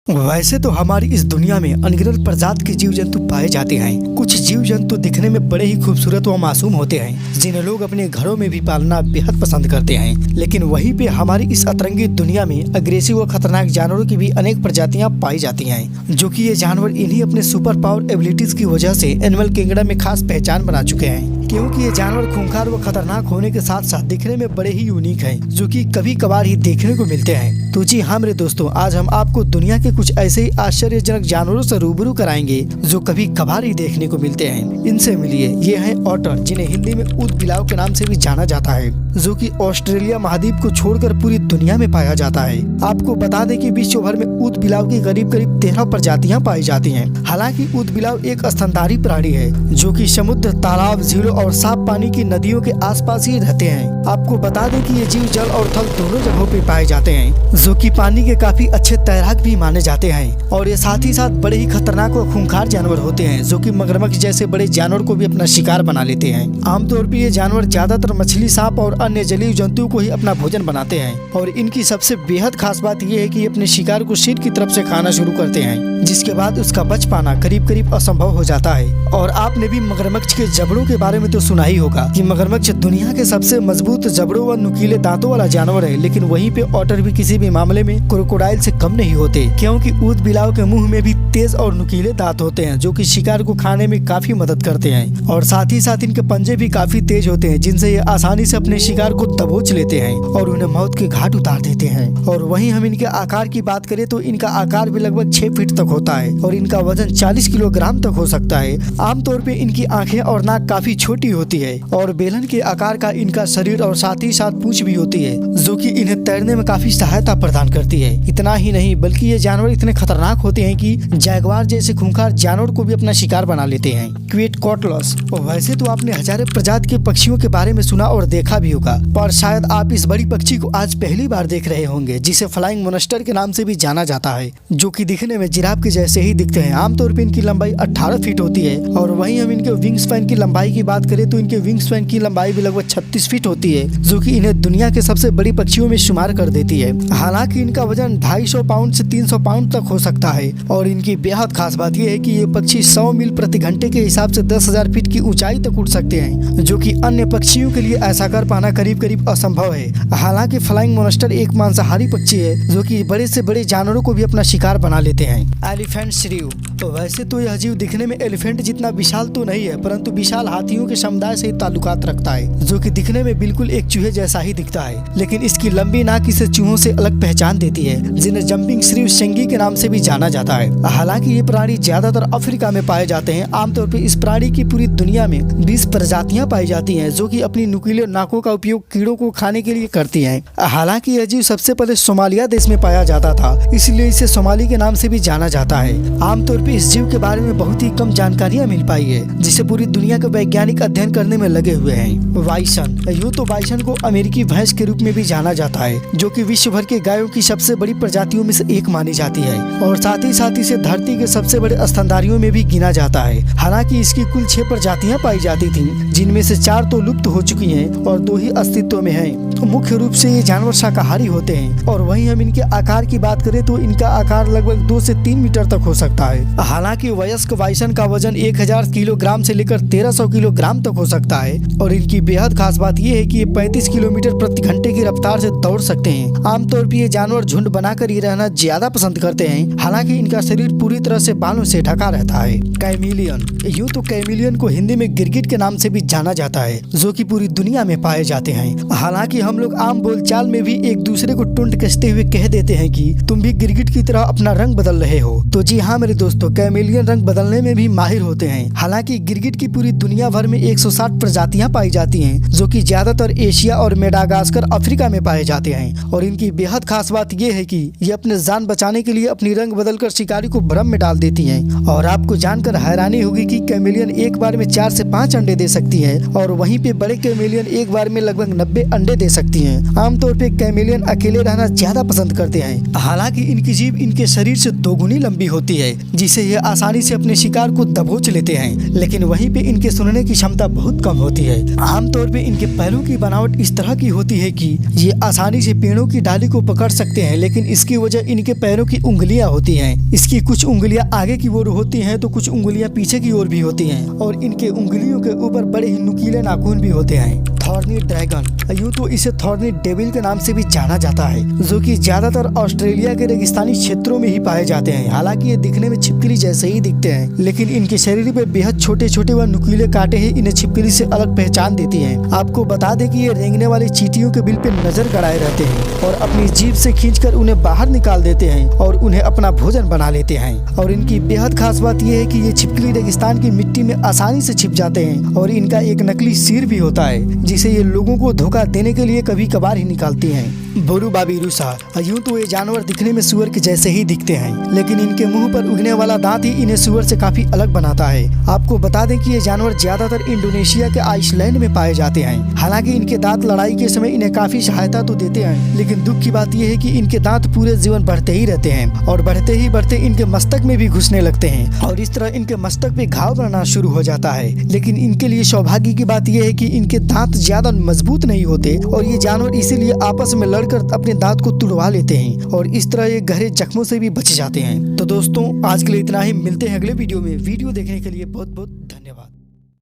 वैसे तो हमारी इस दुनिया में अनगिनत प्रजाति के जीव जंतु पाए जाते हैं। कुछ जीव जंतु दिखने में बड़े ही खूबसूरत व मासूम होते हैं, जिन्हें लोग अपने घरों में भी पालना बेहद पसंद करते हैं। लेकिन वहीं पे हमारी इस अतरंगी दुनिया में अग्रेसिव व खतरनाक जानवरों की भी अनेक प्रजातियां पाई जाती हैं, जो कि ये जानवर इन्हीं अपने सुपर पावर एबिलिटीज की वजह से एनिमल किंगडम में खास पहचान बना चुके हैं। क्योंकि ये जानवर खूंखार व खतरनाक होने के साथ साथ दिखने में बड़े ही यूनिक हैं, जो कि कभी कभार ही देखने को मिलते हैं। तो जी हाँ मेरे दोस्तों, आज हम आपको दुनिया के कुछ ऐसे ही आश्चर्यजनक जानवरों से रूबरू कराएंगे जो कभी कभार ही देखने को मिलते हैं। इनसे मिलिए, ये हैं ऑटर, जिन्हें हिंदी में ऊद बिलाव के नाम से भी जाना जाता है, जो कि ऑस्ट्रेलिया महाद्वीप को छोड़कर पूरी दुनिया में पाया जाता है। आपको बता दें कि विश्व भर में ऊद बिलाव की करीब 13 प्रजातियां पाई जाती हैं। हालांकि ऊद बिलाव एक स्तनधारी प्राणी है, जो कि समुद्र, तालाब, झीलों और साफ पानी की नदियों के आसपास ही रहते हैं। आपको बता दें कि ये जीव जल और थल दोनों जगहों पे पाए जाते हैं, जो कि पानी के काफी अच्छे तैराक भी माने जाते हैं। और ये साथ ही साथ बड़े ही खतरनाक और खूंखार जानवर होते हैं, जो कि मगरमच्छ जैसे बड़े जानवर को भी अपना शिकार बना लेते हैं। आमतौर पर ये जानवर ज्यादातर मछली, सांप और अन्य जलीय जंतुओं को ही अपना भोजन बनाते हैं। और इनकी सबसे बेहद खास बात यह है कि ये अपने शिकार को शीर की तरफ से खाना शुरू करते हैं, जिसके बाद उसका बच पाना करीब असंभव हो जाता है। और आपने भी मगरमच्छ के जबड़ों के बारे में तो सुना ही होगा कि मगरमच्छ दुनिया के सबसे मजबूत जबड़ों व नुकीले दांतों वाला जानवर है। लेकिन वहीं पे ऑटर भी किसी भी मामले में क्रोकोडाइल से कम नहीं होते, क्योंकि ऊद बिलाव के मुंह में भी तेज और नुकीले दांत होते हैं, जो कि शिकार को खाने में काफी मदद करते हैं। और साथ ही साथ इनके पंजे भी काफी तेज होते हैं, जिनसे ये आसानी से अपने शिकार को दबोच लेते हैं और उन्हें मौत के घाट उतार देते हैं। और वहीं हम इनके आकार की बात करें तो इनका आकार भी लगभग 6 फीट तक होता है और इनका वजन 40 किलोग्राम तक हो सकता है। आमतौर पे इनकी आंखें और नाक काफी छोटी होती है और बेलन के आकार का इनका शरीर और साथ ही साथ पूंछ भी होती है, जो कि इन्हें तैरने में काफी सहायता प्रदान करती है। इतना ही नहीं, बल्कि ये जानवर इतने खतरनाक होते हैं कि जैगवार जैसे खूंखार जानवर को भी अपना शिकार बना लेते हैं। क्वेटकोटलस। वैसे तो आपने हजारों प्रजाति के पक्षियों के बारे में सुना और देखा भी होगा, पर शायद आप इस बड़ी पक्षी को आज पहली बार देख रहे होंगे, जिसे फ्लाइंग मोनस्टर के नाम से भी जाना जाता है, जो कि दिखने में जिराफ के जैसे ही दिखते हैं। आमतौर पर इनकी लंबाई 18 फीट होती है। और वहीं हम इनके विंग स्पैन की लंबाई की बात करें तो इनके विंग स्पैन की लंबाई भी लगभग 36 फीट होती है, जो कि इन्हें दुनिया के सबसे बड़ी पक्षियों में शुमार कर देती है। हालांकि इनका वजन 250 पाउंड से 300 पाउंड तक हो सकता है। और इनकी बेहद खास बात यह है कि ये पक्षी 100 मील प्रति घंटे के हिसाब से 10,000 फीट की ऊंचाई तक उड़ सकते हैं, जो कि अन्य पक्षियों के लिए ऐसा कर पाना करीब असंभव है। हालांकि फ्लाइंग मोनस्टर एक मांसाहारी पक्षी है, जो कि बड़े से बड़े जानवरों को भी अपना शिकार बना लेते हैं। एलिफेंट श्रीव। तो वैसे तो यह जीव दिखने में एलिफेंट जितना विशाल तो नहीं है, परंतु विशाल हाथियों के समुदाय से ताल्लुकात रखता है, जो कि दिखने में बिल्कुल एक चूहे जैसा ही दिखता है। लेकिन इसकी लंबी नाक इसे चूहों से अलग पहचान देती है, जिन्हें जंपिंग श्रीव शेंगी के नाम से भी जाना जाता है। हालांकि ये प्राणी ज्यादातर अफ्रीका में पाए जाते हैं। आमतौर पर इस प्राणी की पूरी दुनिया में 20 प्रजातियां पाई जाती हैं, जो कि अपनी नुकीले नाकों का उपयोग कीड़ों को खाने के लिए करती हैं। हालांकि यह जीव सबसे पहले सोमालिया देश में पाया जाता था, इसलिए इसे सोमाली के नाम से भी जाना जाता है। आमतौर पर इस जीव के बारे में बहुत ही कम जानकारियां मिल पाई है, जिसे पूरी दुनिया के वैज्ञानिक अध्ययन करने में लगे हुए हैं। बाइसन। यूं तो बाइसन को अमेरिकी भैंस के रूप में भी जाना जाता है, जो कि विश्व भर के गायों की सबसे बड़ी प्रजातियों में से एक मानी जाती है। और साथ ही इसे धरती के सबसे बड़े स्तनधारियों में भी गिना जाता है। हालांकि इसकी कुल 6 प्रजातियां पाई जाती थीं, जिनमें से 4 तो लुप्त हो चुकी हैं और 2 ही अस्तित्व में हैं। तो मुख्य रूप से ये जानवर शाकाहारी होते हैं। और वहीं हम इनके आकार की बात करें तो इनका आकार लगभग 2 से 3 मीटर तक हो सकता है। हालांकि वयस्क बाइसन का वजन 1000 किलोग्राम से लेकर 1300 किलोग्राम तक हो सकता है। और इनकी बेहद खास बात यह है कि ये 35 किलोमीटर प्रति घंटे की रफ्तार से दौड़ सकते हैं। आमतौर पर ये जानवर झुंड बनाकर ही रहना ज्यादा पसंद करते हैं। हालांकि इनका शरीर पूरी तरह से बालों से ढका रहता है। कैमिलियन। यूं तो कैमिलियन को हिंदी में गिरगिट के नाम से भी जाना जाता है, जो कि पूरी दुनिया में पाए जाते हैं। हालांकि हम लोग आम बोलचाल में भी एक दूसरे को टुंड कसते हुए कह देते हैं कि तुम भी गिरगिट की तरह अपना रंग बदल रहे हो। तो जी हाँ मेरे दोस्तों, कैमिलियन रंग बदलने में भी माहिर होते हैं। हालांकि गिरगिट की पूरी दुनिया भर में 160 प्रजातियां पाई जाती हैं, जो कि ज्यादातर एशिया और मेडागास्कर अफ्रीका में पाए जाते हैं। और इनकी बेहद खास बात यह है कि ये अपने जान बचाने के लिए अपनी रंग बदलकर शिकारी को भ्रम में डाल देती हैं। और आपको जानकर हैरानी होगी कि कैमिलियन एक बार में 4 से 5 अंडे दे सकती है, और वहीं पे बड़े कैमिलियन एक बार में लगभग 90 अंडे दे सकती हैं। आमतौर पे कैमिलियन अकेले रहना ज्यादा पसंद करते हैं। हालांकि इनकी जीभ इनके शरीर से 2 गुनी लंबी होती है, जिसे ये आसानी से अपने शिकार को दबोच लेते हैं। लेकिन वहीं पे इनके सुनने की क्षमता क्षमता बहुत कम होती है। आमतौर पे इनके पैरों की बनावट इस तरह की होती है कि ये आसानी से पेड़ों की डाली को पकड़ सकते हैं, लेकिन इसकी वजह इनके पैरों की उंगलियां होती हैं। इसकी कुछ उंगलियां आगे की ओर होती हैं तो कुछ उंगलियां पीछे की ओर भी होती हैं और इनके उंगलियों के ऊपर बड़े ही नुकीले नाखून भी होते हैं। थॉर्नी ड्रैगन, यूं तो इसे थॉर्नी डेविल के नाम से भी जाना जाता है, जो कि ज्यादातर ऑस्ट्रेलिया के रेगिस्तानी क्षेत्रों में ही पाए जाते हैं। हालांकि ये दिखने में छिपकली जैसे ही दिखते हैं, लेकिन इनके शरीर पे बेहद छोटे छोटे व नुकीले कांटे ही इन्हें छिपकली से अलग पहचान देती हैं। आपको बता दें कि ये रेंगने वाली चींटियों के बिल पे नजर गड़ाए रहते हैं और अपनी जीभ से खींचकर उन्हें बाहर निकाल देते हैं और उन्हें अपना भोजन बना लेते हैं। और इनकी बेहद खास बात यह है कि ये छिपकली रेगिस्तान की मिट्टी में आसानी से छिप जाते हैं और इनका एक नकली सिर भी होता है जिसे ये लोगों को धोखा देने के लिए कभी कभार ही निकालती हैं। बोरू बाबीरूसा, यूं तो ये जानवर दिखने में सुअर के जैसे ही दिखते हैं, लेकिन इनके मुंह पर उगने वाला दांत ही इन्हें सुअर से काफी अलग बनाता है। आपको बता दें कि ये जानवर ज्यादातर इंडोनेशिया के आइसलैंड में पाए जाते हैं। हालांकि इनके दांत लड़ाई के समय इन्हें काफी सहायता तो देते हैं, लेकिन दुख की बात यह है कि इनके दांत पूरे जीवन बढ़ते ही रहते हैं और बढ़ते ही बढ़ते इनके मस्तक में भी घुसने लगते हैं और इस तरह इनके मस्तक पे घाव बनना शुरू हो जाता है। लेकिन इनके लिए सौभाग्य की बात यह है कि इनके दांत ज्यादा मजबूत नहीं होते और ये जानवर इसीलिए आपस में लड़कर अपने दांत को तुड़वा लेते हैं और इस तरह ये गहरे जख्मों से भी बच जाते हैं। तो दोस्तों, आज के लिए इतना ही। मिलते हैं अगले वीडियो में। वीडियो देखने के लिए बहुत बहुत